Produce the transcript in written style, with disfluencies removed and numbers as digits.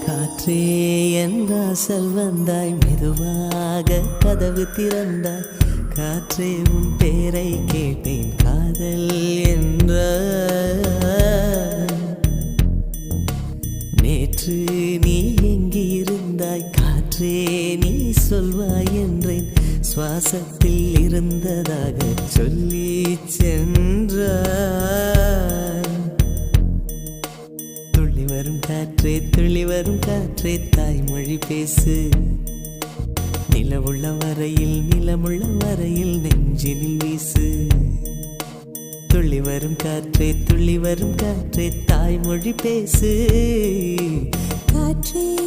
காற்றே என் வாசல் வந்தாய், மெதுவாக கதவு திறந்தாய். காற்றே உன் பேரை கேட்டேன், காதல் என்ற. நேற்று நீ எங்கிருந்தாய் காற்றே, நீ சொல்வாய் என்றேன். சுவாசத்தில் இருந்ததாக சொல்லி சென்றாய். துள்ளி வரும் காற்றே, துள்ளி வரும் காற்றே, தாய்மொழி பேசு. நிலவுள்ள வரையில், நிலமுள்ள வரையில் நெஞ்சினில் வீசு. துள்ளி வரும் காற்றே, துள்ளி வரும் காற்றே, தாய்மொழி பேசு. காற்றே